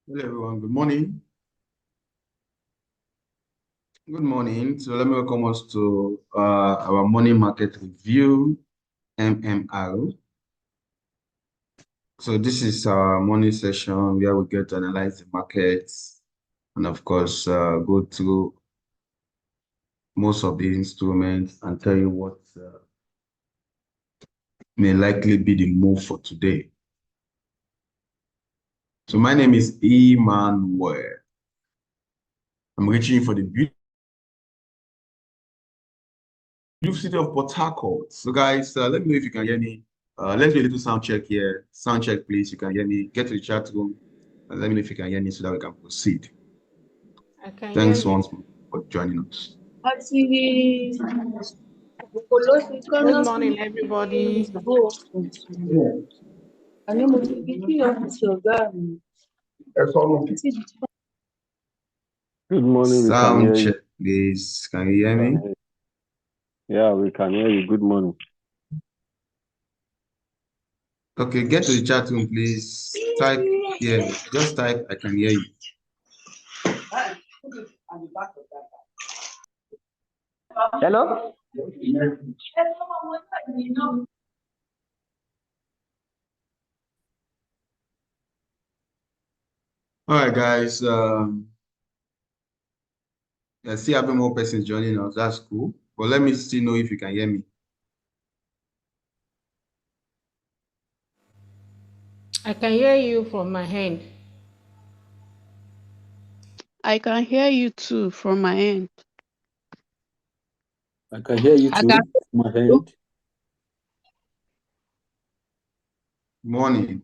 Hello everyone, good morning. Good morning. So let me welcome us to our morning market review, MMR. So this is our morning session where we get to analyze the markets and of course go through most of the instruments and tell you what may likely be the move for today. So my name is Emmanuel. I'm reaching for the beautiful city of Port Harcourt. So guys, let me know if you can hear me. Let's do a little sound check here. Sound check, please. You can hear me. Get to the chat room. And let me know if you can hear me so that we can proceed. I can Thanks hear you. once more for joining us. Good morning, everybody. Good morning. Sound check, please. Can you hear me? Yeah, we can hear you. Good morning. Okay, get to the chat room, please. Type here. Just type, I can hear you. Hello? All right, guys. I see having more persons joining us. That's cool. But let me still know if you can hear me. I can hear you from my hand. I can hear you too from my end. I can hear you too. My hand. Morning.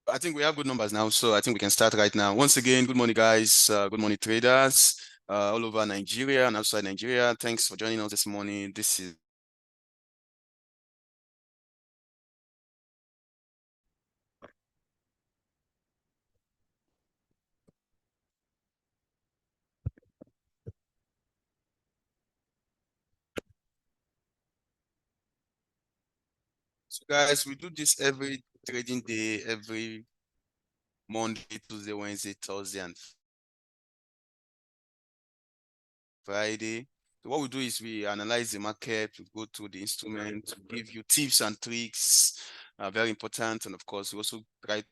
I think we have good numbers now, so I think we can start right now. Once again, good morning, guys. Good morning, traders all over Nigeria and outside Nigeria. Thanks for joining us this morning. This is so, guys. We do this every trading day, every Monday, Tuesday, Wednesday, Thursday, and Friday. So what we do is we analyze the market, we go through the instrument, we give you tips and tricks, very important, and of course, we also try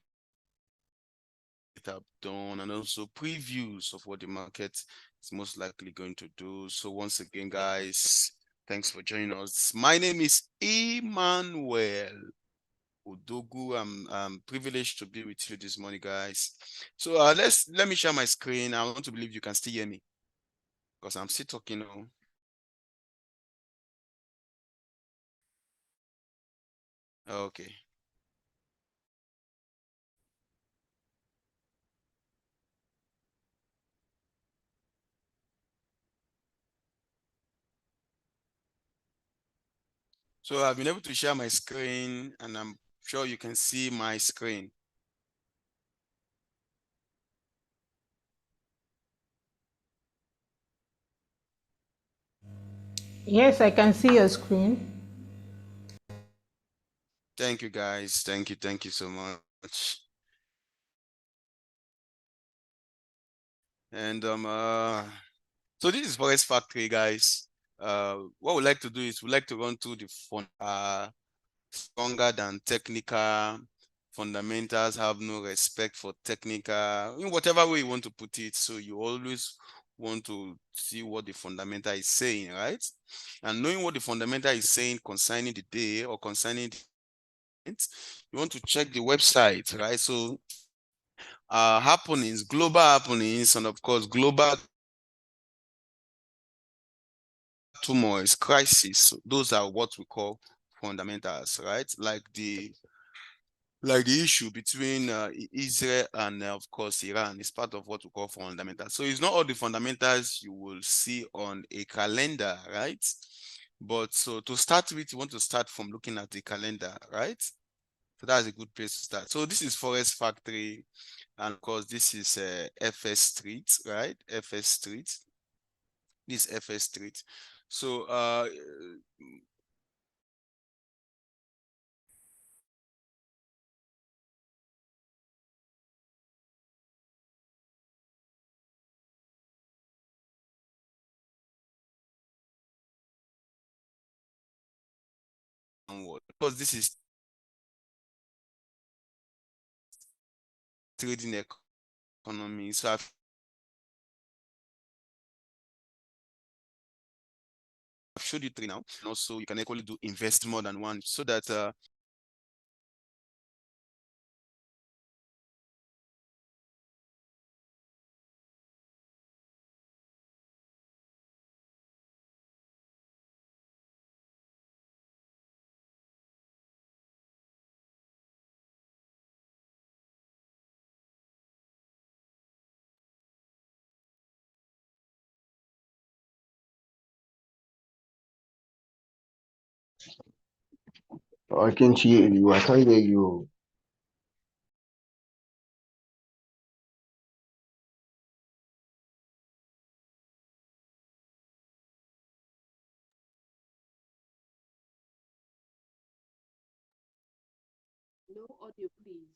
have done, and also previews of what the market is most likely going to do. So once again, guys, thanks for joining us. My name is Emmanuel Odogu. I'm privileged to be with you this morning, guys. So let me share my screen. I want to believe you can still hear me because I'm still talking now. Okay. So I've been able to share my screen, and I'm sure you can see my screen. Yes, I can see your screen. Thank you, guys. Thank you so much. And so this is Forex Factory, guys. What we like to do is we like to run through the stronger than technical. Fundamentals have no respect for technical, in whatever way you want to put it. So you always want to see what the fundamental is saying, right? And knowing what the fundamental is saying concerning the day or concerning you want to check the website, right? So happenings, global happenings, and of course global turmoil, crisis. Those are what we call fundamentals, right? Like the issue between Israel and of course Iran is part of what we call fundamentals. So it's not all the fundamentals you will see on a calendar, right? But so to start with, you want to start from looking at the calendar, right? So that's a good place to start. So this is Forex Factory, and of course this is FS Street, right? FS Street. This FS Street. So because this is trading economy. So I've showed you three now, and also you can equally do invest more than one, so that I can't hear you. I can't hear you. No audio, please.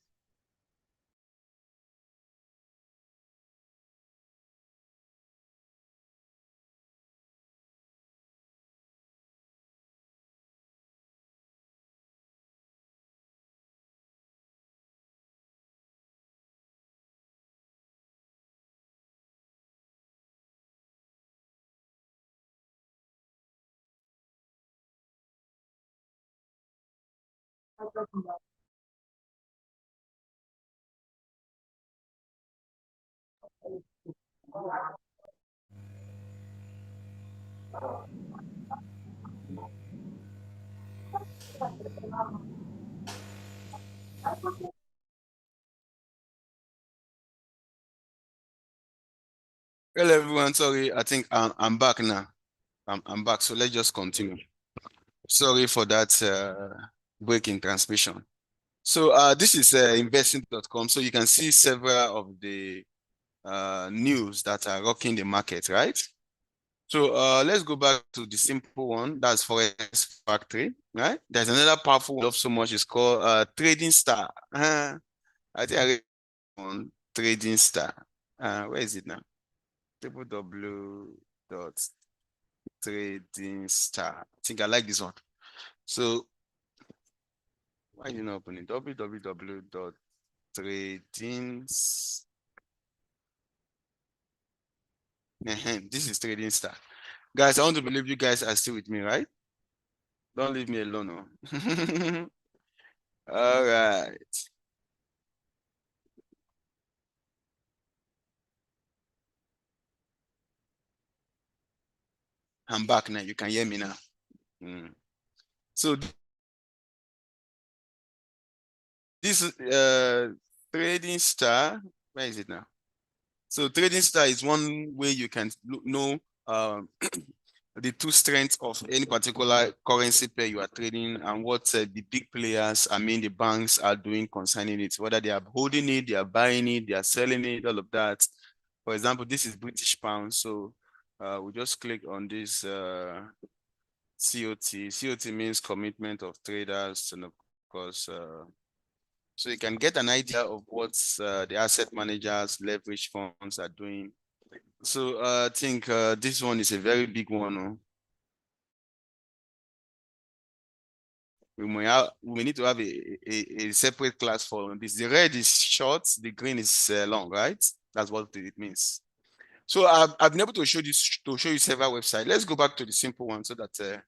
well, everyone, sorry, I think I'm back now. I'm back, so let's just continue. Sorry for that break in transmission. So this is investing.com. So you can see several of the news that are rocking the market, right? So let's go back to the simple one. That's Forex Factory, right? There's another powerful one I love so much. It's called Trading Star. I think I read on Trading Star. Where is it now? www.tradingstar. I think I like this one. So why did you not open it? www.tradingstar. This is Trading Star. Guys, I want to believe you guys are still with me, right? Don't leave me alone. Oh. All right. I'm back now. You can hear me now. Mm. So this Trading Star, where is it now? So Trading Star is one way you can know the two strengths of any particular currency pair you are trading and what the big players, I mean the banks, are doing concerning it, whether they are holding it, they are buying it, they are selling it, all of that. For example, this is British pound. So we just click on this COT. COT means commitment of traders, and of course, so you can get an idea of what the asset managers, leverage funds are doing. So I think this one is a very big one. Oh. We need to have a separate class for this. The red is short, the green is long, right? That's what it means. So I've been able to show you several websites. Let's go back to the simple one so that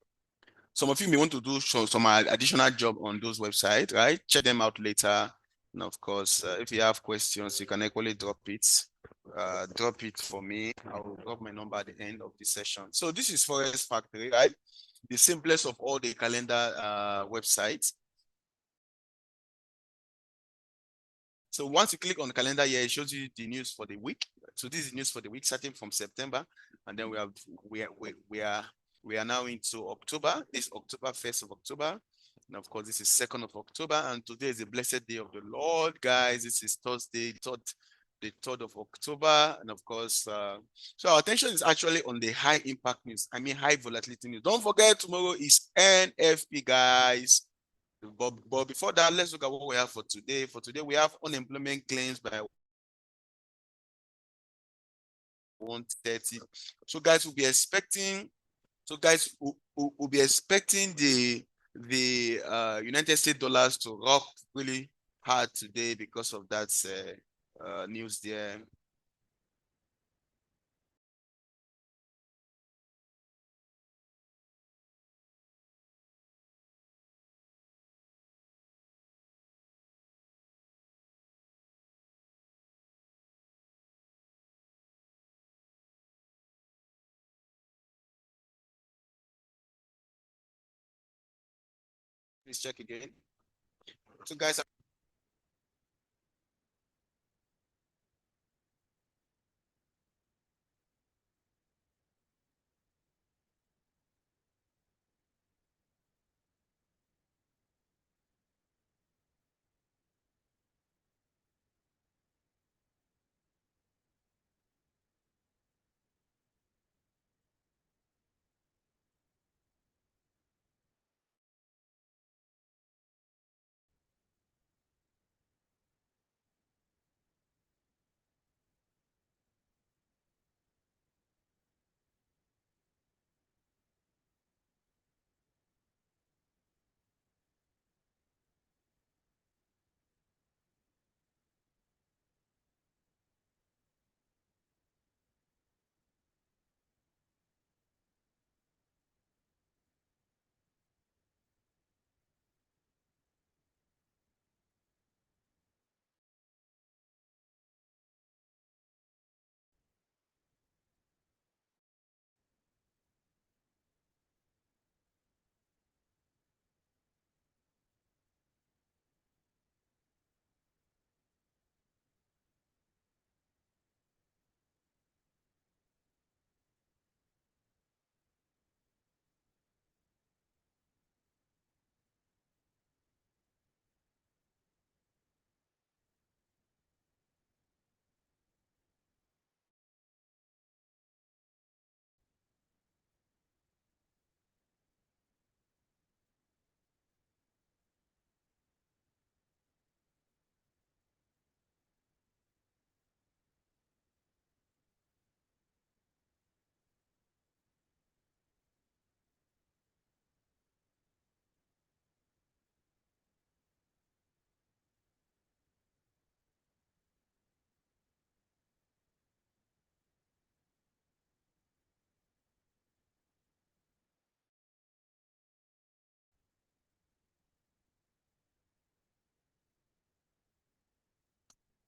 some of you may want to do some additional job on those websites, right? Check them out later. And of course, if you have questions, you can equally drop it. Drop it for me. I will drop my number at the end of the session. So this is Forex Factory, right? The simplest of all the calendar websites. So once you click on the calendar here, it shows you the news for the week. So this is news for the week starting from September, and then we are now into October. This is October 1st of October. And of course, this is 2nd of October. And today is a blessed day of the Lord, guys. This is Thursday, the 3rd of October. And of course, so our attention is actually on the high impact news. I mean, high volatility news. Don't forget, tomorrow is NFP, guys. But before that, let's look at what we have for today. For today, we have unemployment claims by 130. So guys, we'll be expecting. So guys, we'll be expecting the United States dollars to rock really hard today because of that news there. Please check again. So guys,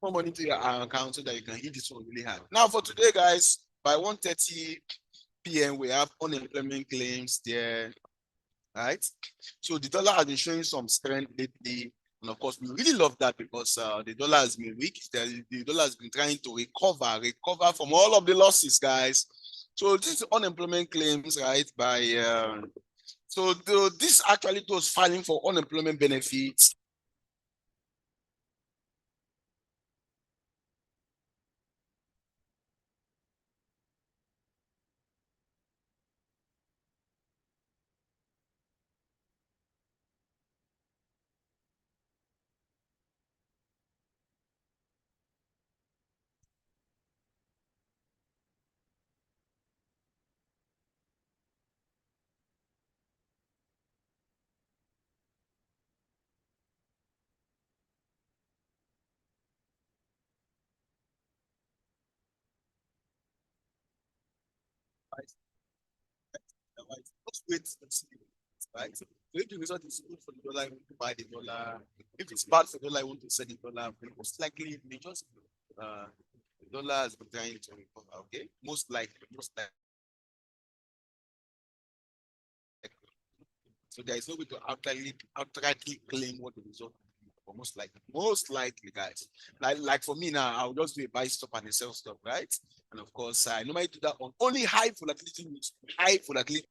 more money to your account so that you can hit this one really hard. Now for today, guys, by 1:30 p.m. we have unemployment claims there, right? So the dollar has been showing some strength lately. And of course, we really love that because the dollar has been weak. The dollar has been trying to recover from all of the losses, guys. So this is unemployment claims, right? This actually those filing for unemployment benefits. Just wait and see, right? So if the result is good for the dollar, you want to buy the dollar. If it's bad for the dollar, you want to sell the dollar. Most likely, they just the dollar has been trying to recover. Okay, most likely. So there is no way to outrightly claim what the result will be, but most likely, guys. Like for me now, I'll just do a buy stop and a sell stop, right? And of course, I normally do that on only high volatility news, high volatility.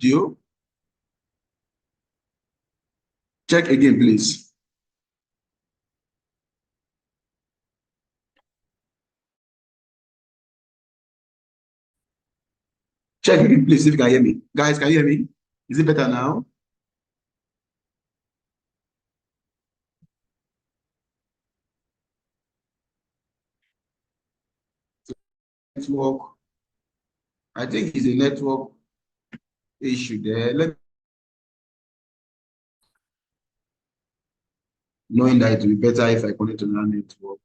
You check again, please. Check again, please, if you can hear me. Guys, can you hear me? Is it better now? Network. I think it's a network issue there. Knowing that it will be better if I connect to another network.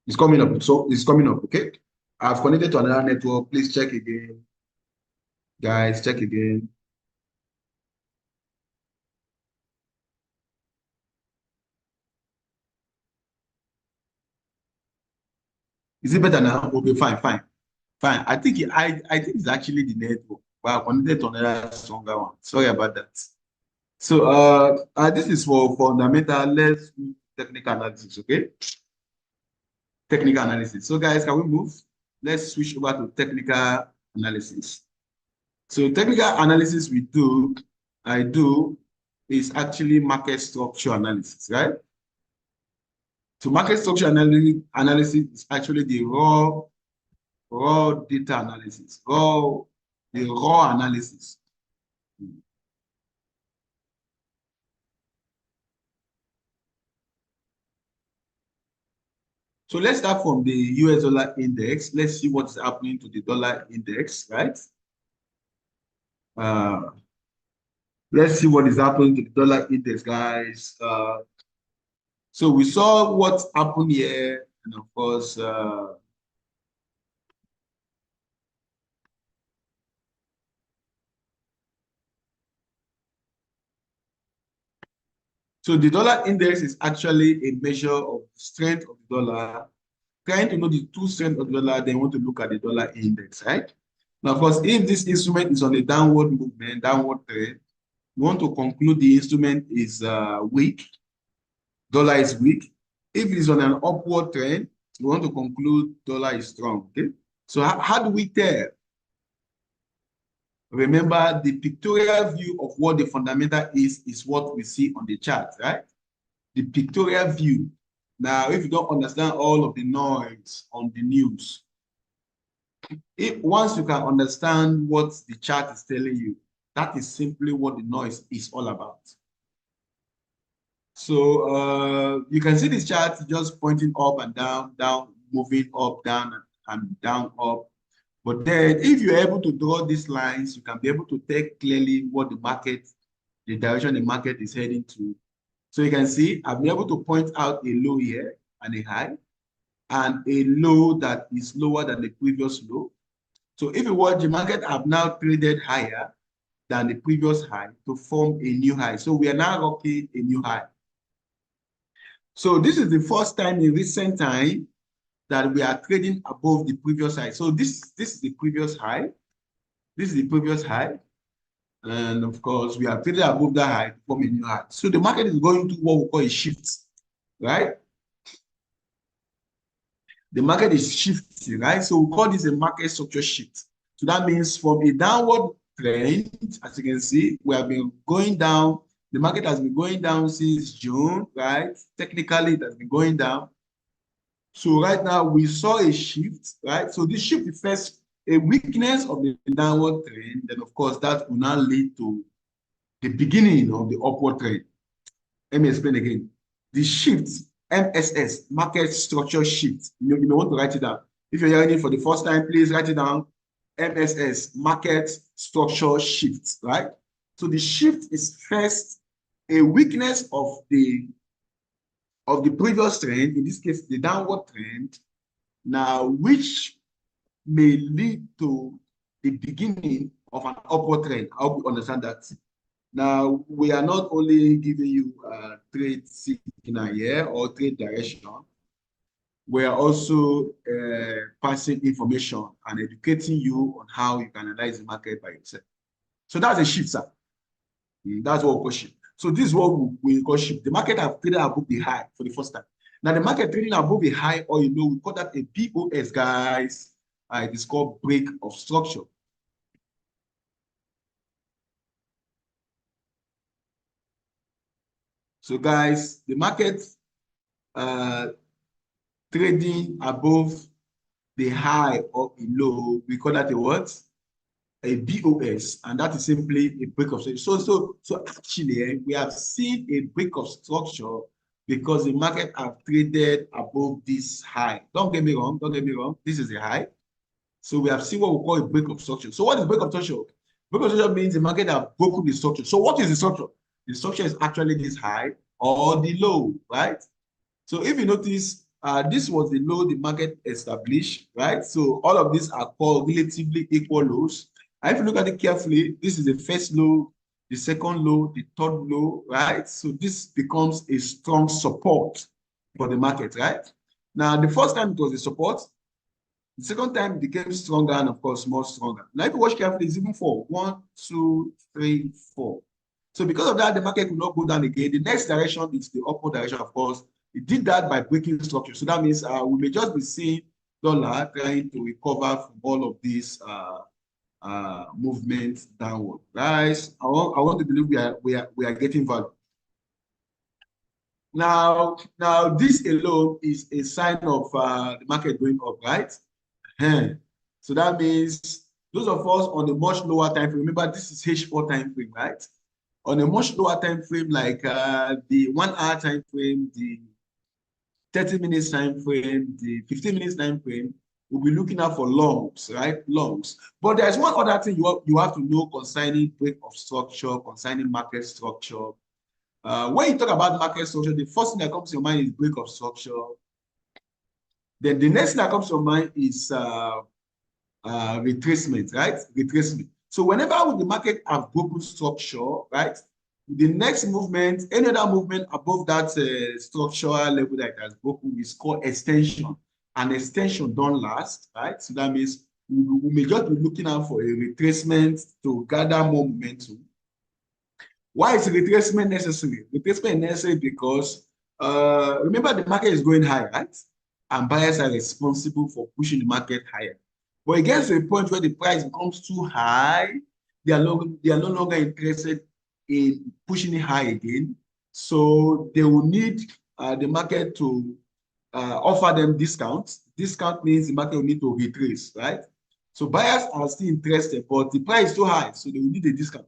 It's coming up. So it's coming up, okay? I've connected to another network. Please check again. Guys, check again. Is it better now? Okay, fine. I think it's actually the network. But I've connected to another stronger one. Sorry about that. So this is for fundamental. Let's do technical analysis, okay? Technical analysis. So guys, can we move? Let's switch over to technical analysis. So technical analysis I do, is actually market structure analysis, right? So market structure analysis is actually the raw data analysis, the raw analysis. So let's start from the US dollar index. Let's see what's happening to the dollar index, right? Let's see what is happening to the dollar index, guys. So we saw what happened here, and of course, So the dollar index is actually a measure of the strength of the dollar. Trying to know the true strength of the dollar, then want to look at the dollar index, right? Now, of course, if this instrument is on a downward movement, downward trend, we want to conclude the instrument is weak. Dollar is weak. If it is on an upward trend, we want to conclude dollar is strong. Okay. So how do we tell? Remember, the pictorial view of what the fundamental is what we see on the chart, right? The pictorial view. Now, if you don't understand all of the noise on the news, once you can understand what the chart is telling you, that is simply what the noise is all about. So you can see this chart just pointing up and down, down, moving up, down, and down, up. But then if you're able to draw these lines, you can be able to tell clearly what the market, the direction the market is heading to. So you can see I've been able to point out a low here and a high, and a low that is lower than the previous low. So if you watch, the market have now traded higher than the previous high to form a new high. So we are now rocking a new high. So this is the first time in recent time that we are trading above the previous high. So this is the previous high. This is the previous high. And of course, we are traded above that high to form a new high. So the market is going to what we call a shift, right? The market is shifting, right? So we call this a market structure shift. So that means from a downward trend, as you can see, we have been going down. The market has been going down since June, right? Technically, it has been going down. So right now, we saw a shift, right? So this shift is first a weakness of the downward trend. Then, of course, that will now lead to the beginning of the upward trend. Let me explain again. The shift, MSS, market structure shift. You may want to write it down. If you're hearing it for the first time, please write it down. MSS, market structure shift, right? So the shift is first a weakness of the previous trend, in this case, the downward trend, now which may lead to the beginning of an upward trend. I hope you understand that. Now, we are not only giving you trade signal here or trade direction, we are also passing information and educating you on how you can analyze the market by yourself. So that's a shift, sir. That's what we call shift. So this is what we call shift. The market have traded above the high for the first time. Now the market trading above the high, or we call that a BOS, guys. It is called break of structure. So guys, the market trading above the high or a low, we call that a what? A BOS, and that is simply a break of structure. So actually, we have seen a break of structure because the market have traded above this high. Don't get me wrong, this is a high. So we have seen what we call a break of structure. So what is break of structure? Break of structure means the market have broken the structure. So what is the structure? The structure is actually this high or the low, right? So if you notice, this was the low the market established, right? So all of these are called relatively equal lows. And if you look at it carefully, this is the first low, the second low, the third low, right? So this becomes a strong support for the market, right? Now, the first time it was a support, the second time it became stronger and, of course, more stronger. Now, if you watch carefully, it's even 4. 1, 2, 3, 4. So because of that, the market will not go down again. The next direction is the upward direction, of course. It did that by breaking structure. So that means we may just be seeing dollar trying to recover from all of these movements downward. Guys, I want to believe we are getting value. Now this alone is a sign of the market going up, right? So that means those of us on a much lower time frame, remember this is H4 time frame, right? On a much lower time frame, like the 1 hour time frame, the 30 minutes time frame, the 15 minutes time frame, we'll be looking out for longs, right? Longs. But there's one other thing you have to know concerning break of structure, concerning market structure. When you talk about market structure, the first thing that comes to your mind is break of structure. Then the next thing that comes to your mind is retracement, right? Retracement. So whenever the market have broken structure, right? The next movement, any other movement above that structural level that it has broken is called extension. And extension don't last, right? So that means we may just be looking out for a retracement to gather more momentum. Why is retracement necessary? Retracement necessary because remember the market is going high, right? And buyers are responsible for pushing the market higher. But it gets to a point where the price becomes too high, they are no longer interested in pushing it high again. So they will need the market to offer them discounts. Discount means the market will need to retrace, right? So buyers are still interested, but the price is too high, so they will need a discount.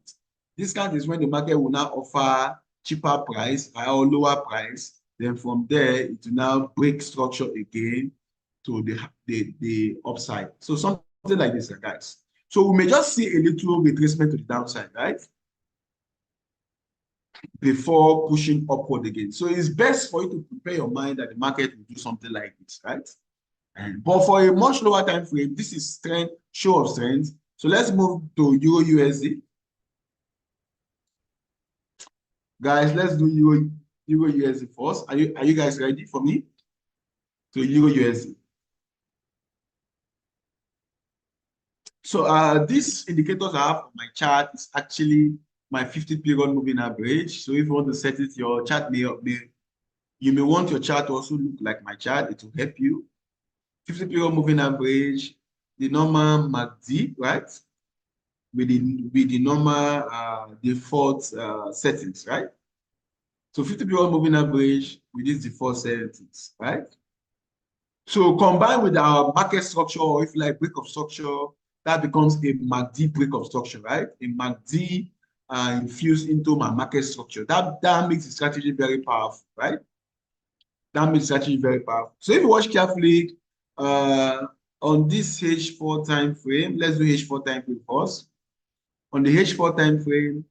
Discount is when the market will now offer cheaper price or lower price. Then from there, it will now break structure again to the upside. So something like this, guys. So we may just see a little retracement to the downside, right? Before pushing upward again. So it's best for you to prepare your mind that the market will do something like this, right? But for a much lower time frame, this is strength, show of strength. So let's move to Euro USD. Guys, let's do Euro USD first. Are you guys ready for me? So Euro USD. So these indicators I have on my chart is actually my 50-period moving average. So if you want to set it, your chart you may want your chart to also look like my chart. It will help you. 50-period moving average, the normal MACD, right? With the normal default settings, right? So 50-period moving average with these default settings, right? So combined with our market structure, or if you like break of structure, that becomes a MACD break of structure, right? A MACD infused into my market structure. That makes the strategy very powerful, right? That makes the strategy very powerful. So if you watch carefully on this H4 time frame, let's do H4 time frame first. On the H4 time frame,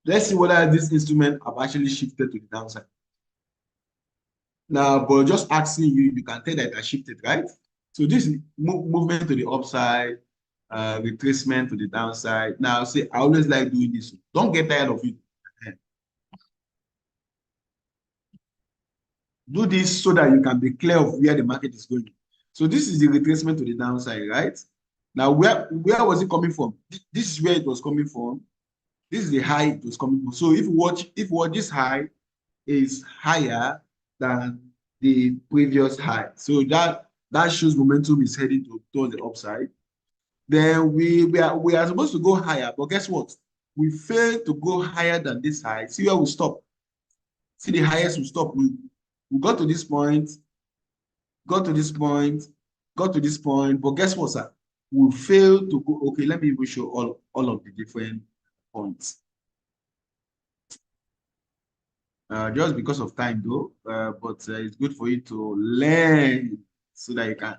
let's see whether this instrument have actually shifted to the downside. Now, but just asking you, you can tell that I shifted, right? So this is movement to the upside, retracement to the downside. Now, see, I always like doing this. Don't get tired of it. Do this so that you can be clear of where the market is going. So this is the retracement to the downside, right? Now, where was it coming from? This is where it was coming from. This is the high it was coming from. So if you watch this high is higher than the previous high. So that shows momentum is heading towards the upside. Then we are supposed to go higher, but guess what? We failed to go higher than this high. See where we stop. See the highest we stop. We got to this point, got to this point, got to this point, but guess what, sir? We failed to go. Okay, let me even show all of the different points. Just because of time though, but it's good for you to learn so that you can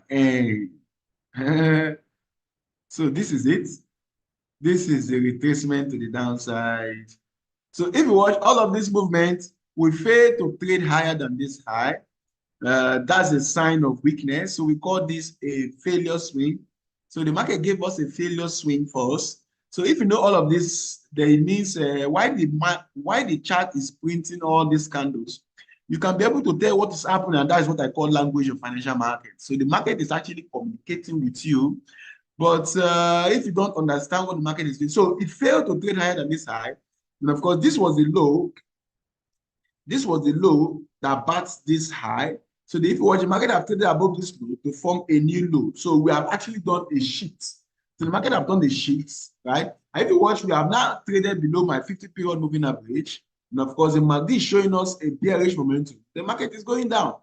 earn. So this is it. This is the retracement to the downside. So if you watch all of this movement, we fail to trade higher than this high. That's a sign of weakness. So we call this a failure swing. So the market gave us a failure swing first. So if you know all of this, then it means why the chart is printing all these candles. You can be able to tell what is happening, and that is what I call language of financial markets. So the market is actually communicating with you. But if you don't understand what the market is doing, so it failed to trade higher than this high. And of course, this was the low. This was the low that bats this high. So if you watch the market have traded above this low to form a new low. So we have actually done a shift. So the market have done a shift, right? And if you watch, we have now traded below my 50-period moving average. And of course, the MACD is showing us a bearish momentum. The market is going down.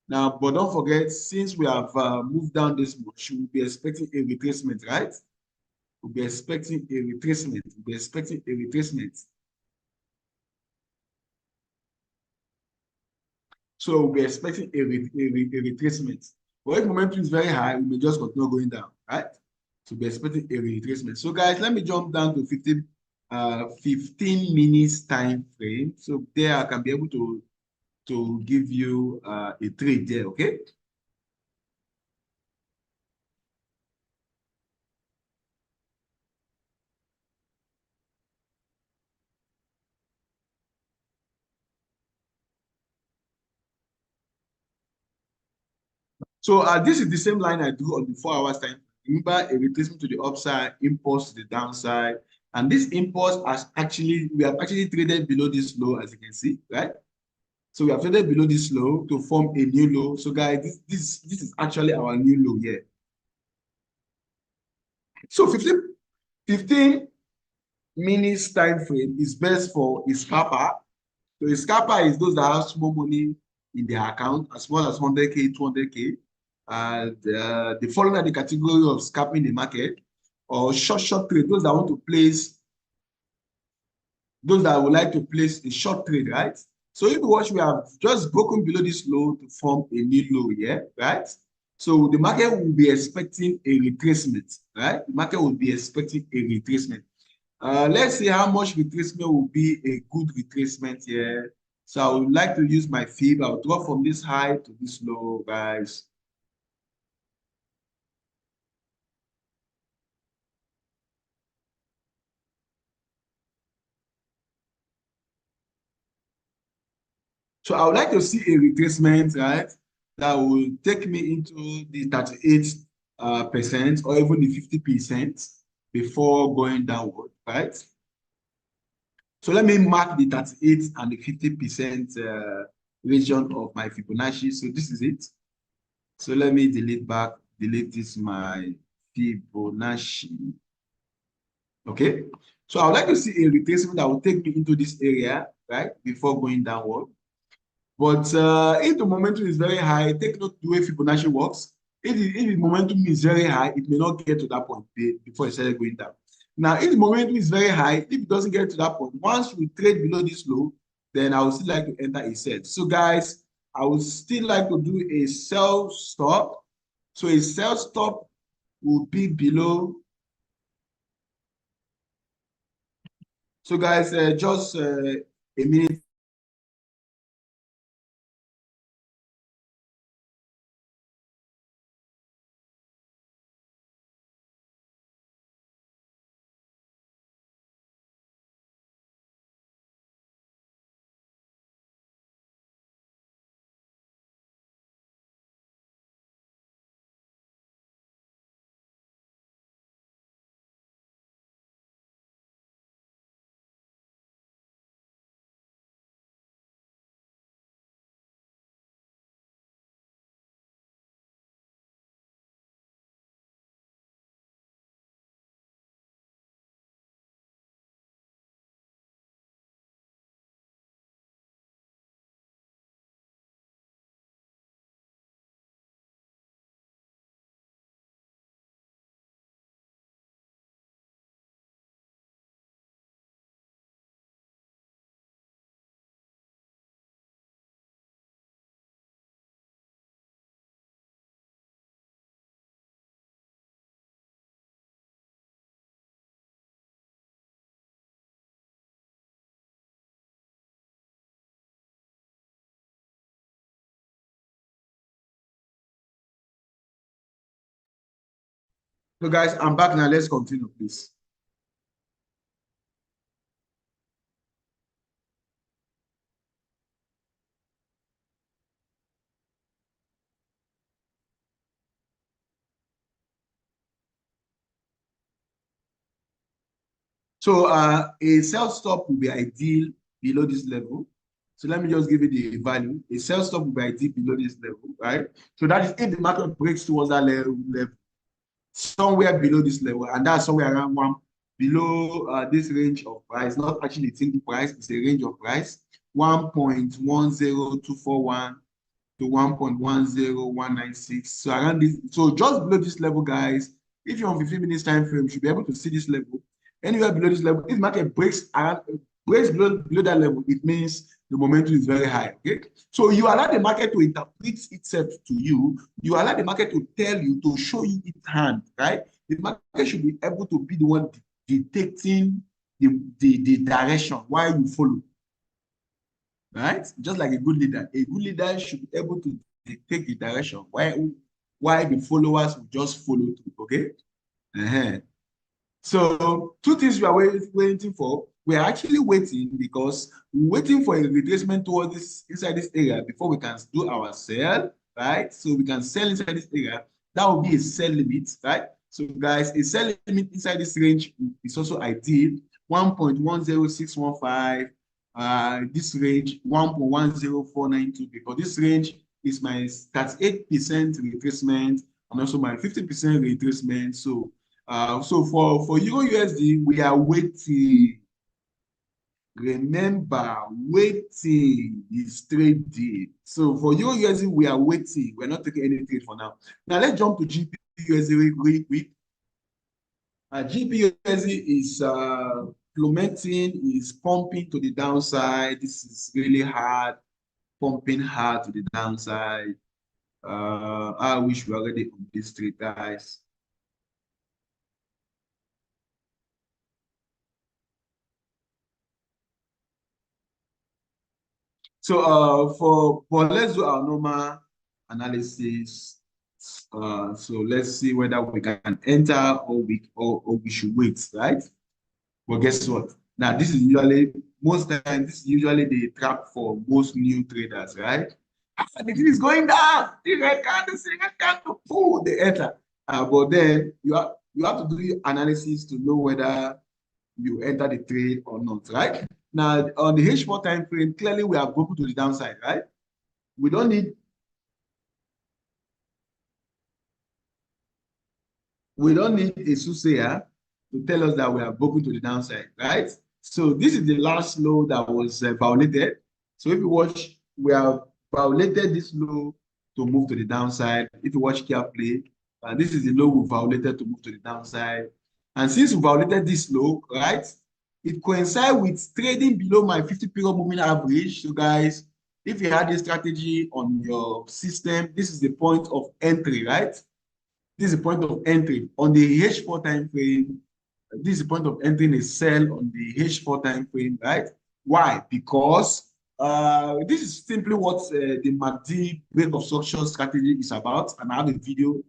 Now, but don't forget, since we have moved down this much, we'll be expecting a retracement, right? We'll be expecting a retracement. We'll be expecting a retracement. So we'll be expecting a retracement. But if momentum is very high, we may just continue going down, right? So we're expecting a retracement. So guys, let me jump down to 15 minutes time frame. So there I can be able to give you a trade there, okay? So this is the same line I do on the 4 hours time. Remember, a retracement to the upside, impulse to the downside. And this impulse we have actually traded below this low, as you can see, right? So we have traded below this low to form a new low. So guys, this is actually our new low here. So 15 minutes time frame is best for a scalper. So a scalper is those that have small money in their account, as small as 100K, 200K. And they fall under the category of scalping the market, or short trade, those that want to place, those that would like to place a short trade, right? So if you watch, we have just broken below this low to form a new low here, right? So the market will be expecting a retracement, right? The market will be expecting a retracement. Let's see how much retracement will be a good retracement here. So I would like to use my fib. I'll drop from this high to this low, guys. So I would like to see a retracement, right? That will take me into the 38% or even the 50% before going downward, right? So let me mark the 38 and the 50% region of my Fibonacci. So this is it. So let me delete this, my Fibonacci. Okay. So I would like to see a retracement that will take me into this area, right? Before going downward. But if the momentum is very high, take note the way Fibonacci works. If the momentum is very high, it may not get to that point before it started going down. Now, if the momentum is very high, if it doesn't get to that point, once we trade below this low, then I would still like to enter a sell. So guys, I would still like to do a sell stop. So a sell stop will be below. So guys, just a minute. So guys, I'm back now. Let's continue, please. So a sell stop will be ideal below this level. So let me just give you the value. A sell stop will be ideal below this level, right? So that is if the market breaks towards that level somewhere below this level, and that's somewhere around one below this range of price, not actually the single price, it's a range of price, 1.10241 to 1.10196. So around this, so just below this level, guys, if you're on 15 minutes time frame, you should be able to see this level. Anywhere below this level, if market breaks below that level, it means the momentum is very high. Okay, so you allow the market to interpret itself to you. You allow the market to tell you, to show you its hand, right? The market should be able to be the one detecting the direction while you follow, right? Just like a good leader should be able to detect the direction while the followers will just follow through. Okay. So two things we are waiting for. We are actually waiting because we're waiting for a retracement towards this inside this area before we can do our sell. right? So we can sell inside this area. That will be a sell limit, right? So guys, a sell limit inside this range is also ideal. 1.10615. This range 1.10492, because this range is my 38% retracement and also my 50% retracement. So so for Euro USD, we are waiting. Remember, waiting is trading. So for Euro USD, we are waiting. We're not taking any trade for now. Now let's jump to GBP USD really quick. GBP USD is plummeting, is pumping to the downside. This is really hard, pumping hard to the downside. I wish we were already on this trade, guys. So let's do our normal analysis. So let's see whether we can enter or we should wait, right? Well, guess what? Now this is usually the trap for most new traders, right? The thing is going down. The red candle pull the enter. But then you have to do your analysis to know whether you enter the trade or not, right? Now on the H4 time frame, clearly we are broken to the downside, right? We don't need a soothsayer to tell us that we are broken to the downside, right? So this is the last low that was violated. So if you watch, we have violated this low to move to the downside. If you watch carefully, this is the low we violated to move to the downside. And since we violated this low, right, it coincides with trading below my 50-period moving average. So guys, if you had this strategy on your system, this is the point of entry, right? This is the point of entry on the H4 time frame. This is the point of entering a sell on the H4 time frame, right? Why? Because this is simply what the MACD break of structure strategy is about, and I have a video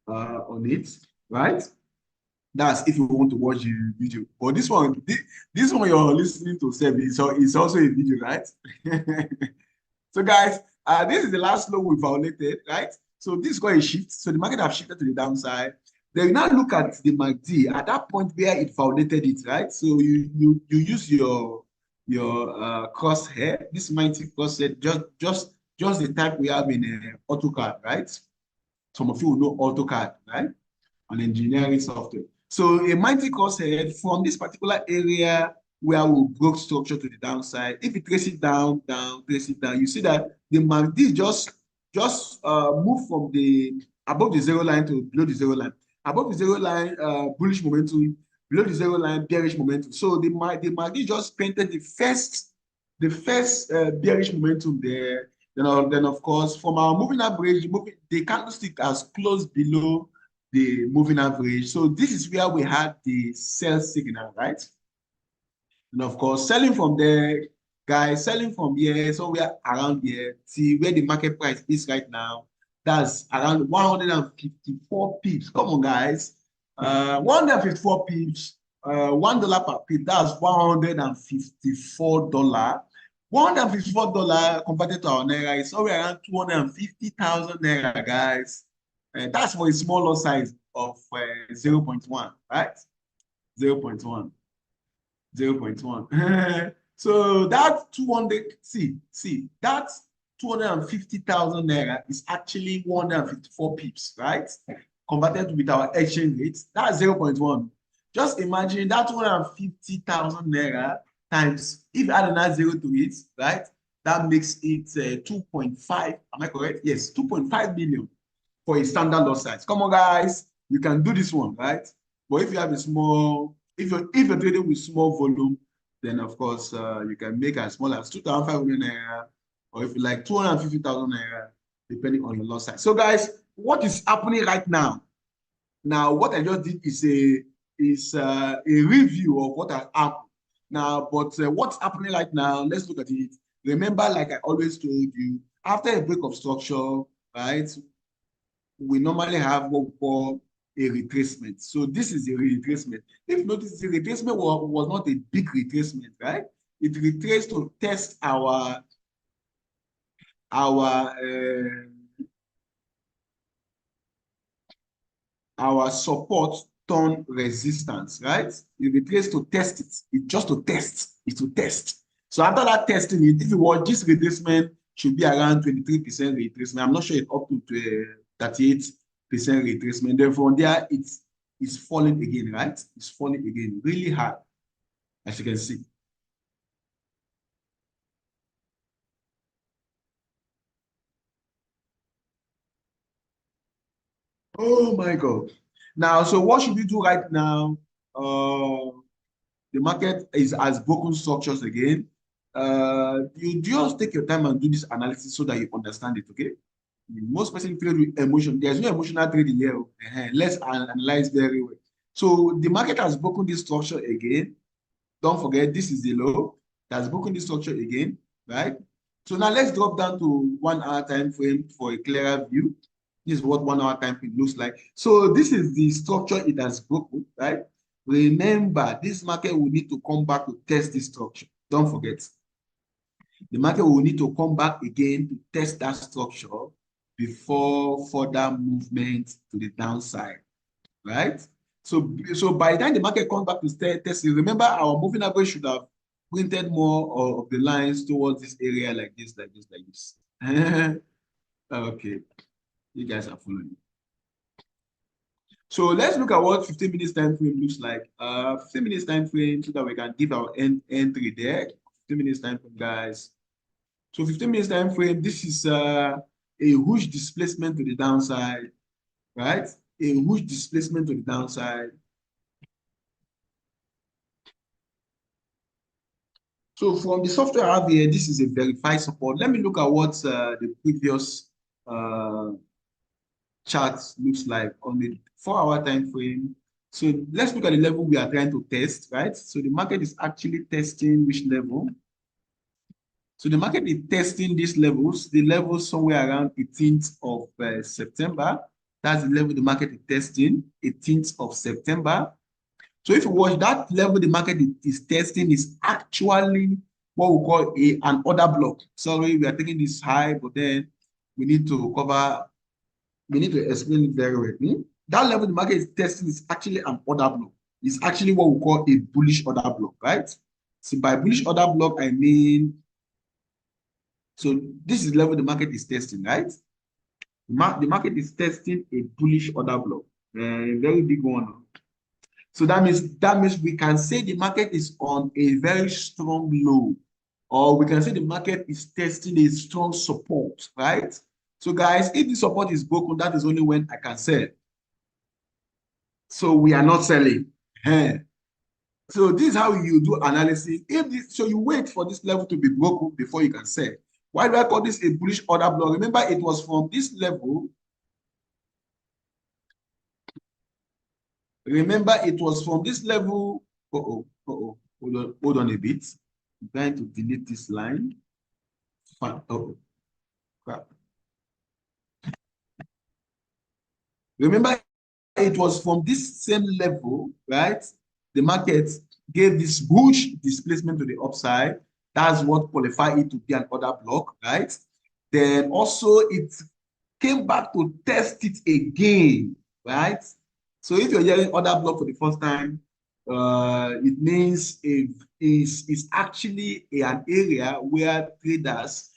on it, right? That's if you want to watch the video. But this one you're listening to, so it's also a video, right? So guys, this is the last low we violated, right? So this is called a shift. So the market have shifted to the downside. Then you now look at the MACD at that point where it violated it, right? So you use your crosshair, this mighty crosshair, just the type we have in AutoCAD, right? Some of you will know AutoCAD, right? On engineering software. So a mighty crosshair from this particular area where we broke structure to the downside. If you trace it down, trace it down, you see that the MACD just move from the above the zero line to below the zero line. Above the zero line, bullish momentum. Below the zero line, bearish momentum. So the MACD just painted the first bearish momentum there. Then of course, from our moving average, the candlestick has closed below the moving average. So this is where we had the sell signal, right? And of course, selling from there, guys, selling from here, somewhere around here, see where the market price is right now. That's around 154 pips. Come on, guys. 154 pips, $1 per pip, that's $154. $154 converted to our Naira is somewhere around 250,000 Naira, guys. That's for a smaller size of 0.1, right? 0.1. 0.1. So that 200, that 250,000 Naira is actually 154 pips, right? Converted with our exchange rate, that's 0.1. Just imagine that 250,000 Naira times, if you add another zero to it, right? That makes it 2.5, am I correct? Yes, 2.5 million for a standard lot size. Come on, guys, you can do this one, right? But if you have a small, if you're trading with small volume, then of course you can make as small as 2,500 Naira, or if you like 250,000 Naira, depending on your lot size. So guys, what is happening right now? Now, what I just did is a review of what has happened. Now, but what's happening right now, let's look at it. Remember, like I always told you, after a break of structure, right, we normally have what we call a retracement. So this is a retracement. If you notice, the retracement was not a big retracement, right? It retraced to test our our support turn resistance, right? If it trace to test it, it's just to test, it's to test. So after that testing, if you want this retracement should be around 23% retracement. I'm not sure it's up to 38% retracement. Then from there, it's falling again, right? It's falling again really hard, as you can see. Oh my God. Now, so what should we do right now? The market has broken structures again. You just take your time and do this analysis so that you understand it, okay? Most person trade with emotion. There's no emotional trading here. Let's analyze very well. So the market has broken this structure again. Don't forget, this is the low. It has broken this structure again, right? So now let's drop down to 1 hour time frame for a clearer view. This is what 1 hour time frame looks like. So this is the structure it has broken, right? Remember, this market will need to come back to test this structure. Don't forget. The market will need to come back again to test that structure before further movement to the downside, right? So by the time the market comes back to test, remember our moving average should have printed more of the lines towards this area like this, like this, like this. Okay, you guys are following. So let's look at what 15 minutes time frame looks like. 15 minutes time frame so that we can give our entry there. 15 minutes time frame, guys. So 15 minutes time frame, this is a huge displacement to the downside, right? A huge displacement to the downside. So from the software I have here, this is a verified support. Let me look at what the previous chart looks like on the 4-hour time frame. So let's look at the level we are trying to test, right? So the market is actually testing which level? So the market is testing these levels, the levels somewhere around 18th of September. That's the level the market is testing, 18th of September. So if you watch that level the market is testing is actually what we call an order block. Sorry, we are taking this high, but then we need to explain it very well. That level the market is testing is actually an order block. It's actually what we call a bullish order block, right? So by bullish order block, I mean, so this is the level the market is testing, right? The market is testing a bullish order block, a very big one. So that means we can say the market is on a very strong low, or we can say the market is testing a strong support, right? So guys, if the support is broken, that is only when I can sell. So we are not selling. So this is how you do analysis. So you wait for this level to be broken before you can sell. Why do I call this a bullish order block? Remember, it was from this level. Remember, it was from this level. Hold on a bit. I'm trying to delete this line. Crap. Remember, it was from this same level, right? The market gave this huge displacement to the upside. That's what qualified it to be an order block, right? Then also it came back to test it again, right? So if you're hearing order block for the first time, it means it's actually an area where traders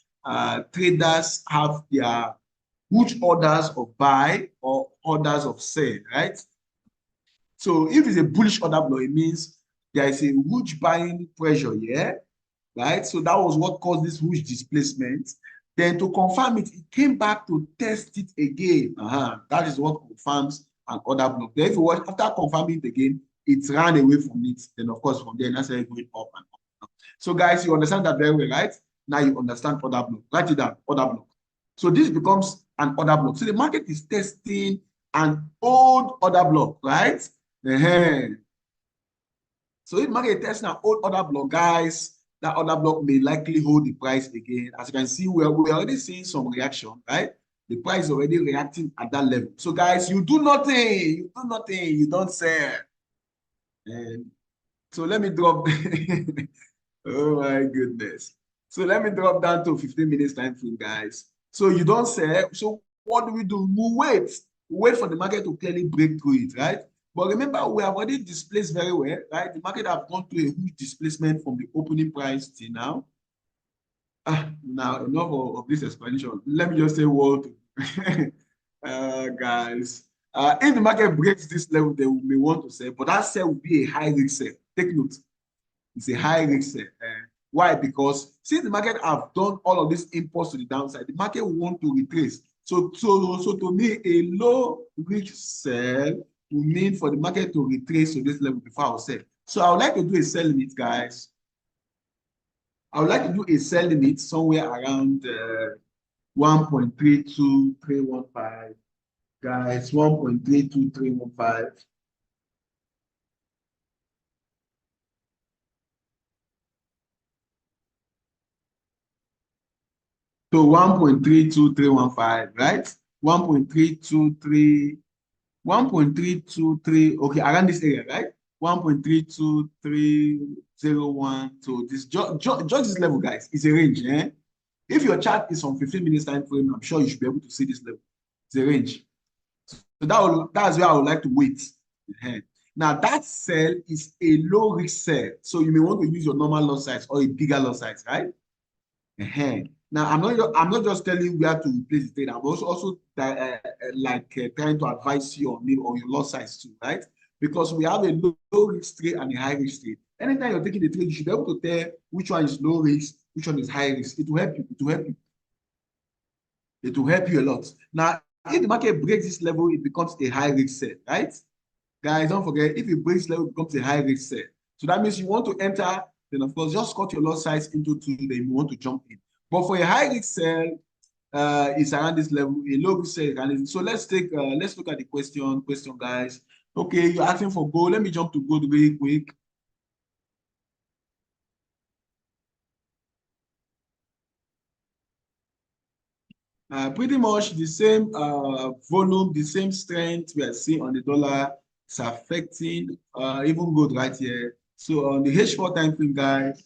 have their huge orders of buy or orders of sell, right? So if it's a bullish order block, it means there is a huge buying pressure here, right? So that was what caused this huge displacement. Then to confirm it, it came back to test it again. That is what confirms an order block. Then if you watch, after confirming it again, it ran away from it. Then of course, from there, that's going up and up. So guys, you understand that very well, right? Now you understand order block. Write it down, order block. So this becomes an order block. So the market is testing an old order block, right? So if market is testing an old order block, guys, that order block may likely hold the price again. As you can see, we're already seeing some reaction, right? The price is already reacting at that level. So guys, you do nothing, you don't sell. And so let me drop. Oh my goodness. So let me drop down to 15 minutes time frame, guys. So you don't sell. So what do? We wait. wait for the market to clearly break through it, right? But remember, we have already displaced very well, right? The market have gone through a huge displacement from the opening price till now. Now, enough of this explanation. Let me just say what, guys. If the market breaks this level, they may want to sell, but that sell will be a high risk sell. Take note. It's a high risk sell. Why? Because since the market have done all of this impulse to the downside, the market will want to retrace. So to me, a low risk sell will mean for the market to retrace to this level before I'll sell. So I would like to do a sell limit, guys. I would like to do a sell limit somewhere around 1.32315. Guys, 1.32315. So 1.32315, right? 1.323, okay, around this area, right? 1.32301. So this just this level, guys, is a range. If your chart is on 15 minutes time frame, I'm sure you should be able to see this level. It's a range. So that's where I would like to wait. Now that sell is a low risk sell. So you may want to use your normal lot size or a bigger lot size, right? Now I'm not just telling you where to place the trade. I'm also trying to advise you on your lot size too, right? Because we have a low risk trade and a high risk trade. Anytime you're taking the trade, you should be able to tell which one is low risk, which one is high risk. It will help you. It will help you. It will help you a lot. Now, if the market breaks this level, it becomes a high risk sell, right? Guys, don't forget, if it breaks level, it becomes a high risk sell. So that means you want to enter, then of course, just cut your lot size into 2, then you want to jump in. But for a high risk sell, it's around this level. A low risk sell is around this. So let's look at the question, guys. Okay, you're asking for gold. Let me jump to gold really quick. Pretty much the same volume, the same strength we are seeing on the dollar is affecting even gold right here. So on the H4 time frame, guys.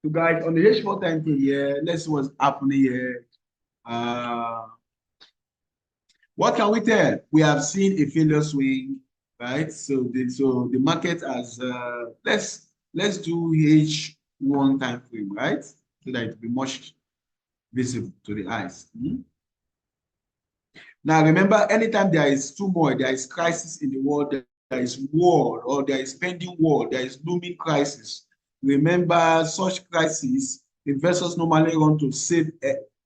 So guys, on the H4 time frame here, let's see what's happening here. What can we tell? We have seen a failure swing, right? So the market has let's do H1 time frame, right? So that it will be much visible to the eyes. Now remember, anytime there is turmoil, there is crisis in the world, there is war, or there is pending war, there is looming crisis. Remember, such crises, investors normally run to safe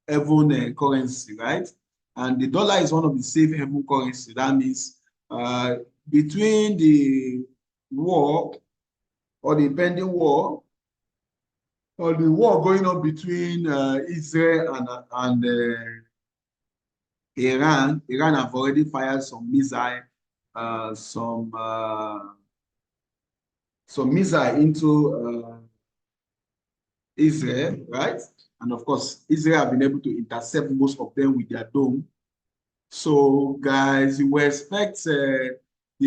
haven currency, right? And the dollar is one of the safe haven currency. That means between the war or the pending war, or the war going on between Israel and Iran have already fired some missile into Israel, right? And of course, Israel have been able to intercept most of them with their dome. So, guys, you will expect the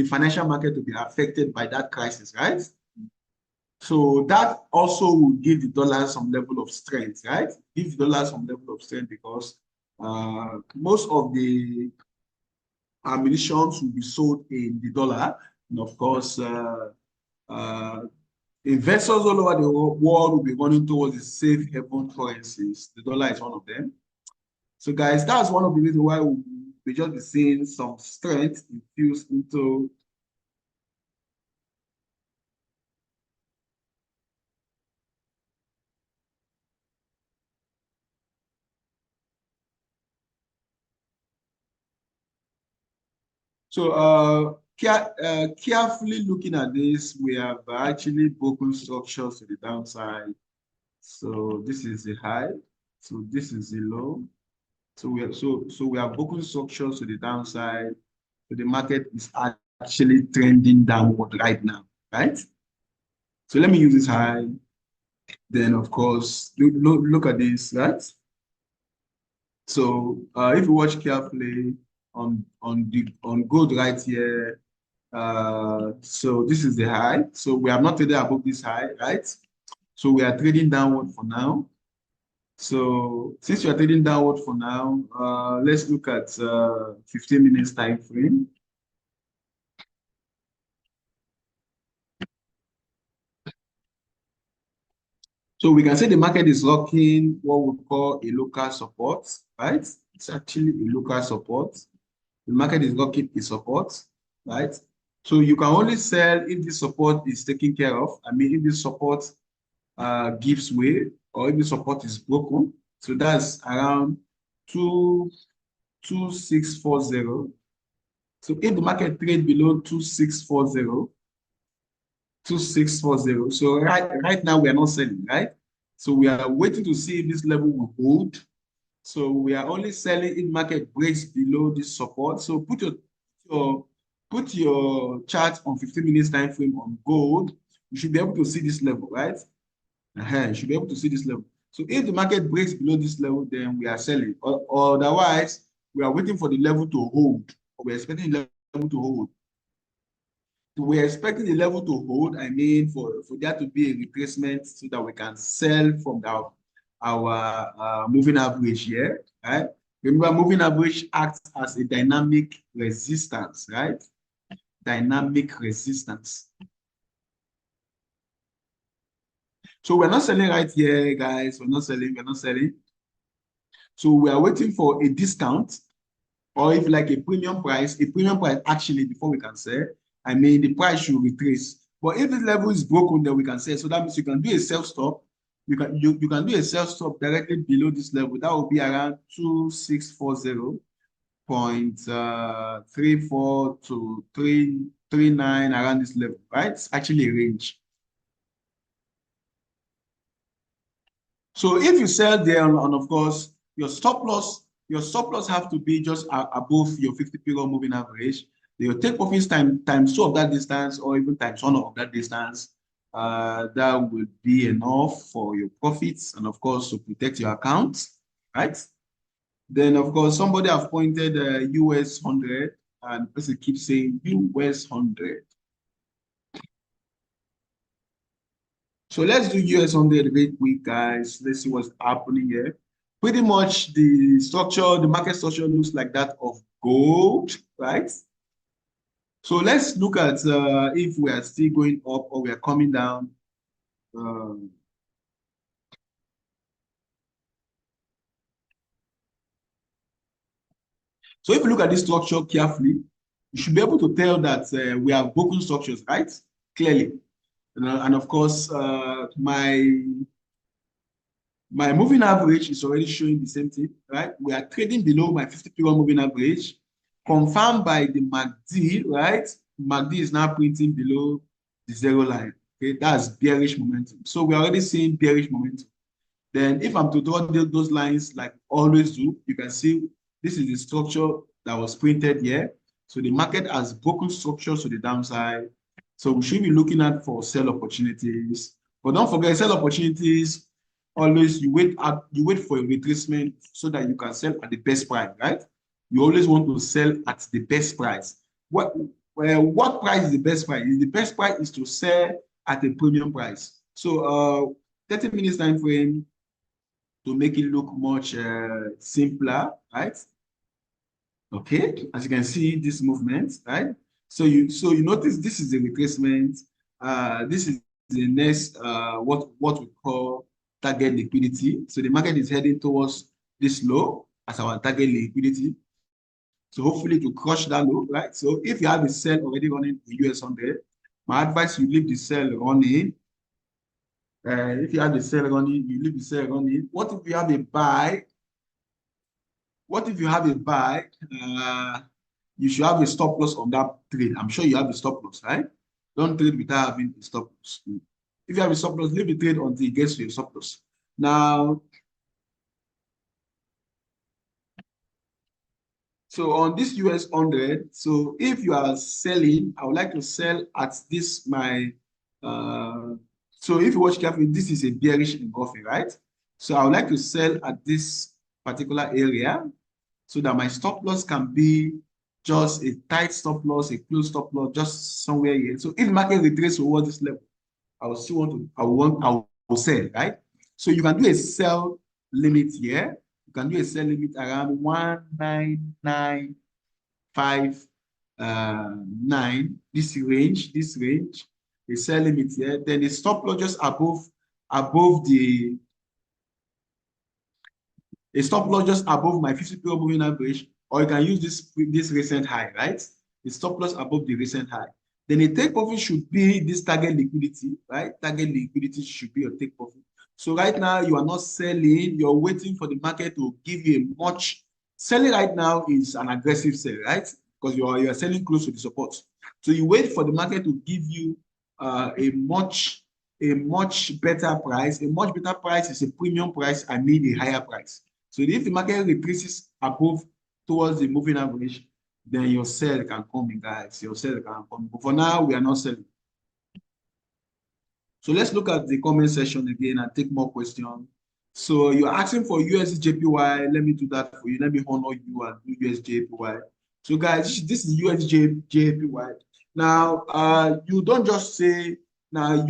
financial market to be affected by that crisis, right? So that also will give the dollar some level of strength, right? Give the dollar some level of strength because most of the ammunitions will be sold in the dollar. And of course, investors all over the world will be running towards the safe haven currencies. The dollar is one of them. So guys, that's one of the reasons why we just be seeing some strength infused into So carefully looking at this, we have actually broken structures to the downside. So this is the high. So this is the low. So we have broken structure to the downside. So the market is actually trending downward right now, right? So let me use this high. Then of course, look at this, right? So if you watch carefully on gold right here, so this is the high. So we have not traded above this high, right? So we are trading downward for now. So since you are trading downward for now, let's look at 15 minutes time frame. So we can say the market is locking what we call a local support, right? It's actually a local support. The market is locking a support, right? So you can only sell if the support is taken care of. I mean, if the support gives way or if the support is broken. So that's around 2640. So if the market trade below 2640, 2640. So right now we are not selling, right? So we are waiting to see if this level will hold. So we are only selling if market breaks below this support. So put your chart on 15 minutes time frame on gold. You should be able to see this level, right? You should be able to see this level. So if the market breaks below this level, then we are selling. Or otherwise, we are waiting for the level to hold. Or we're expecting the level to hold. We're expecting the level to hold. I mean, for there to be a retracement so that we can sell from our moving average here, right? Remember, moving average acts as a dynamic resistance, right? Dynamic resistance. So we're not selling right here, guys. We're not selling. So we are waiting for a discount, or if like a premium price actually before we can sell. I mean, the price should retrace. But if the level is broken, then we can sell. So that means you can do a sell stop. You can do a sell stop directly below this level. That will be around 2640.34 to 339 around this level, right? It's actually a range. So if you sell there, and of course, your stop loss have to be just above your 50-period moving average. Your take profits times 2 of that distance, or even times 1 of that distance. That will be enough for your profits, and of course to protect your account, right? Then of course somebody have pointed US 100, and person keeps saying US 100. So let's do US 100 very quick, guys. Let's see what's happening here. Pretty much the structure, the market structure looks like that of gold, right? So let's look at if we are still going up or we are coming down. So if you look at this structure carefully, you should be able to tell that we have broken structures, right? Clearly. And of course, my moving average is already showing the same thing, right? We are trading below my 50-period moving average, confirmed by the MACD, right? MACD is now printing below the 0 line. Okay, that's bearish momentum. So we're already seeing bearish momentum. Then if I'm to draw those lines like always do, you can see this is the structure that was printed here. So the market has broken structures to the downside. So we should be looking at for sell opportunities. But don't forget, sell opportunities, always you wait for a retracement so that you can sell at the best price, right? You always want to sell at the best price. What price is the best price? The best price is to sell at a premium price. So 30 minutes time frame to make it look much simpler, right? Okay, as you can see, this movement, right? So you notice this is a retracement. This is the next what we call target liquidity. So the market is heading towards this low as our target liquidity. So hopefully to crush that low, right? So if you have a sell already running in US 100, my advice, you leave the sell running. If you have the sell running, you leave the sell running. What if you have a buy? What if you have a buy? You should have a stop loss on that trade. I'm sure you have a stop loss, right? Don't trade without having a stop loss. If you have a stop loss, leave the trade until it gets to your stop loss. Now, So on this US 100, so if you are selling, I would like to sell at this so if you watch carefully, this is a bearish engulfing, right? So I would like to sell at this particular area so that my stop loss can be just a tight stop loss, a close stop loss, just somewhere here. So if market retraces over this level, I will still I will sell, right? So you can do a sell limit here. You can do a sell limit around 1995.9. This range, the sell limit here. Then the stop loss just above the stop loss just above my 50-period moving average, or you can use this recent high, right? The stop loss above the recent high. Then the take profit should be this target liquidity, right? Target liquidity should be your take profit. So right now you are not selling, you're waiting for the market to give you a much. Selling right now is an aggressive sell, right? Because you are selling close to the support. So you wait for the market to give you a much better price. A much better price is a premium price, I mean a higher price. So if the market retraces above towards the moving average, then your sell can come in, guys. Your sell can come. But for now, we are not selling. So let's look at the comment section again and take more questions. So you're asking for USDJPY. Let me do that for you. Let me honor you and do USDJPY. So guys, this is USDJPY. Now, you don't just say, now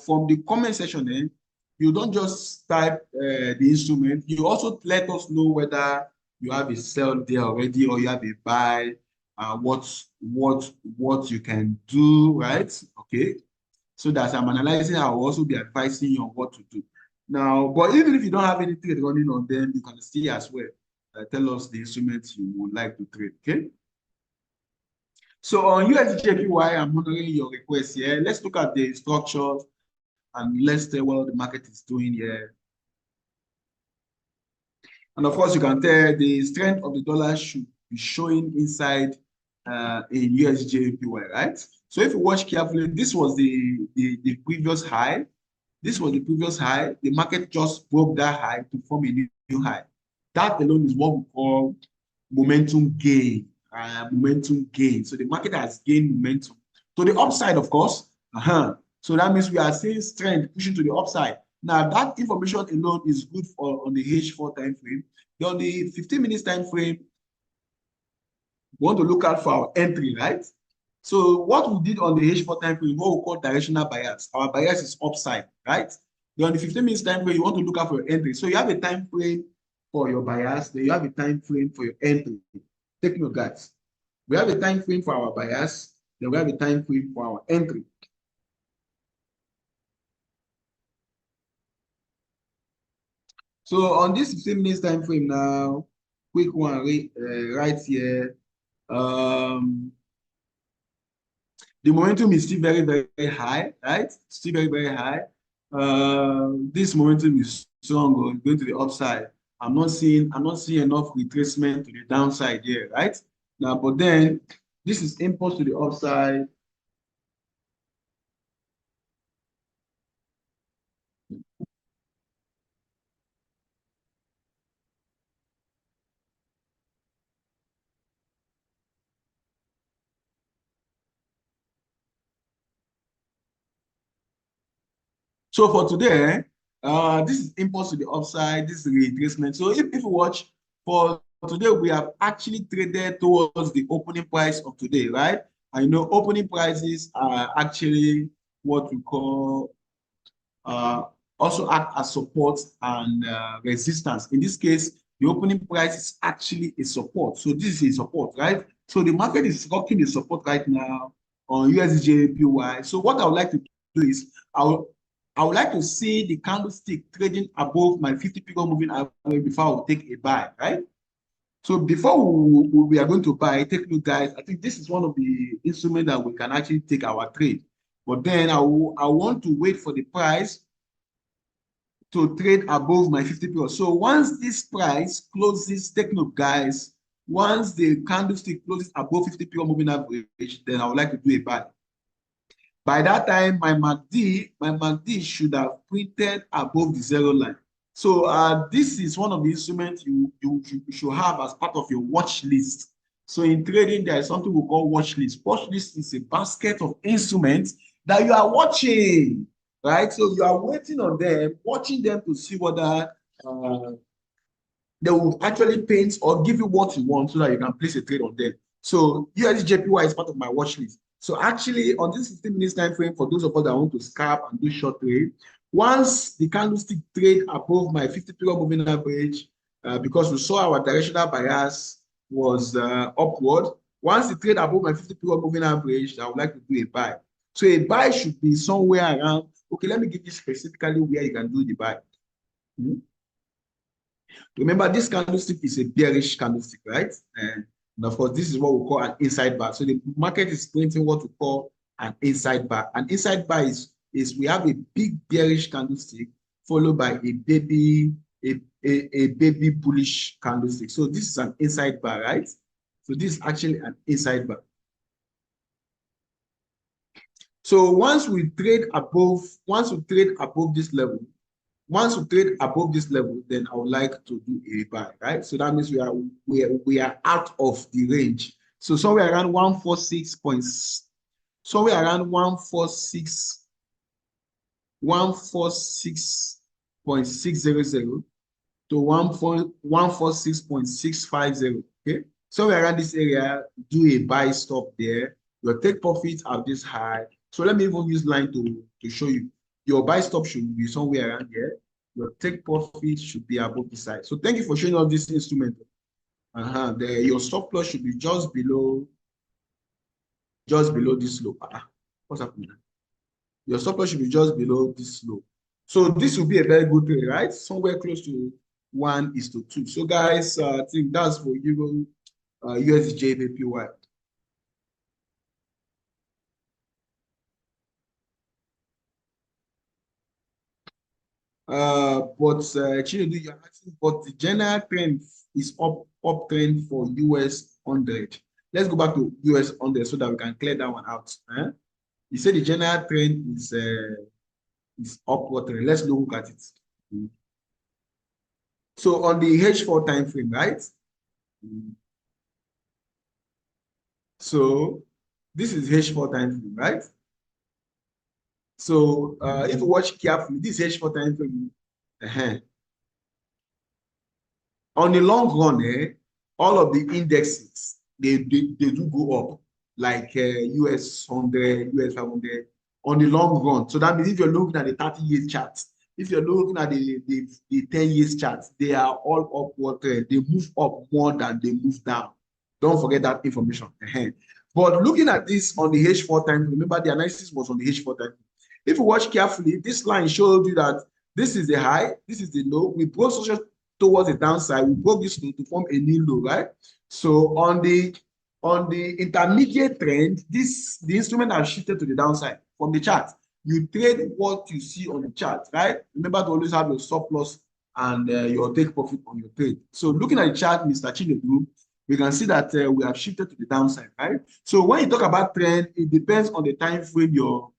from the comment section, you don't just type the instrument. You also let us know whether you have a sell there already or you have a buy. What you can do, right? Okay. So that I'm analyzing, I will also be advising you on what to do. Now, but even if you don't have any trade running on them, you can still as well tell us the instruments you would like to trade. Okay. So on USDJPY, I'm honoring your request here. Let's look at the structure and let's tell what the market is doing here. And of course, you can tell the strength of the dollar should be showing inside in USDJPY, right? So if you watch carefully, this was the previous high. This was the previous high. The market just broke that high to form a new high. That alone is what we call momentum gain. So the market has gained momentum to the upside, of course. So that means we are seeing strength pushing to the upside. Now that information alone is good for on the H4 time frame. Then on the 15 minutes time frame, we want to look out for our entry, right? So what we did on the H4 time frame, what we call directional bias. Our bias is upside, right? Then on the 15 minutes time frame, you want to look out for your entry. So you have a time frame for your bias, then you have a time frame for your entry. Take note, guys. We have a time frame for our bias, then we have a time frame for our entry. So on this 15 minutes time frame now, quick one right here. The momentum is still very, very high, right? Still very, very high. This momentum is strong going to the upside. I'm not seeing enough retracement to the downside here, right? Now, but then this is impulse to the upside. So for today, this is impulse to the upside, this is retracement. So if you watch, for today, we have actually traded towards the opening price of today, right? I know opening prices are actually what we call also act as support and resistance. In this case, the opening price is actually a support. So this is a support, right? So the market is rocking the support right now on USDJPY. So what I would like to do is I would like to see the candlestick trading above my 50-period moving average before I take a buy, right? So before we are going to buy, take a look, guys. I think this is one of the instruments that we can actually take our trade. But then I want to wait for the price to trade above my 50 period. So once this price closes, take note, guys, once the candlestick closes above 50 period moving average, then I would like to do a buy. By that time, my MACD should have printed above the zero line. So this is one of the instruments you should have as part of your watch list. So in trading, there is something we call watch list. Watch list is a basket of instruments that you are watching, right? So you are waiting on them, watching them to see whether they will actually paint or give you what you want so that you can place a trade on them. So USDJPY is part of my watch list. So actually on this 15 minutes time frame, for those of us that want to scalp and do short trade, once the candlestick trade above my 50-period moving average, because we saw our directional bias was upward, once the trade above my 50-period moving average, I would like to do a buy. So a buy should be somewhere around, okay, let me give you specifically where you can do the buy. Remember, this candlestick is a bearish candlestick, right? And of course, this is what we call an inside bar. So the market is printing what we call an inside bar. An inside bar is we have a big bearish candlestick followed by a baby bullish candlestick. So this is an inside bar, right? So this is actually an inside bar. So once we trade above this level, then I would like to do a buy, right? So that means we are out of the range. So somewhere around 146.600 to 146.650. Okay, somewhere around this area, do a buy stop there. Your take profits are this high. So let me even use line to show you. Your buy stop should be somewhere around here. Your take profit should be above the side. So thank you for showing us this instrument. Your stop loss should be just below this low. What's happening? Your stop loss should be just below this low. So this will be a very good trade, right? Somewhere close to 1:2. So guys, I think that's for you, USDJPY. Chinedu, you're asking, but the general trend is up trend for US 100. Let's go back to US 100 so that we can clear that one out. You said the general trend is upward trend. Let's look at it. So on the H4 time frame, right? So this is H4 time frame, right? So if you watch carefully, this H4 time frame, on the long run, all of the indexes, they do go up, like US 100, US 500, on the long run. So that means if you're looking at the 30-year chart, if you're looking at the 10-year chart, they are all upward. They move up more than they move down. Don't forget that information. But looking at this on the H4 time, remember the analysis was on the H4 time. If you watch carefully, this line showed you that this is the high, this is the low. We broke towards the downside. We broke this low to form a new low, right? So on the intermediate trend, the instrument has shifted to the downside from the chart. You trade what you see on the chart, right? Remember to always have your stop loss and your take profit on your trade. So looking at the chart, Mr. Chinedu, we can see that we have shifted to the downside, right? So when you talk about trend, it depends on the time frame you're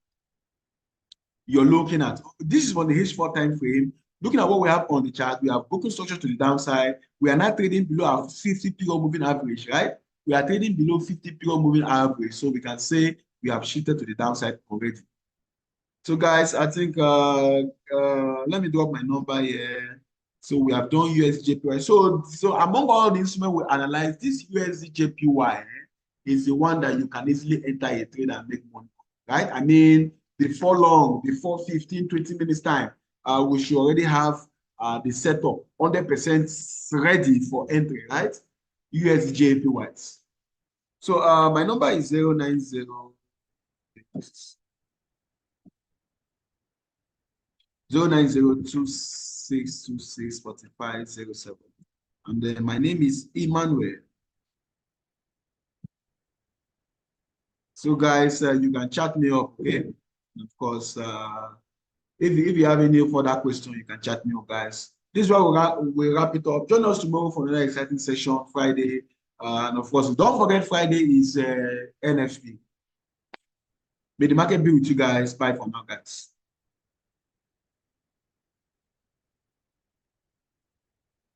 looking at. This is on the H4 time frame. Looking at what we have on the chart, we have broken structure to the downside. We are not trading below our 50-period moving average, right? We are trading below 50-period moving average. So we can say we have shifted to the downside already. So guys, I think, let me drop my number here. So we have done USDJPY. So among all the instruments we analyze, this USDJPY is the one that you can easily enter a trade and make money, right? I mean, before long, before 15, 20 minutes time, we should already have the setup 100% ready for entry, right? USDJPYs. So my number is 090 09026264507. And then my name is Emmanuel. So guys, you can chat me up, okay? Of course, if you have any further question, you can chat me up, guys. This is why we'll wrap it up. Join us tomorrow for another exciting session, Friday. And of course, don't forget Friday is NFP. May the market be with you guys. Bye for now, guys.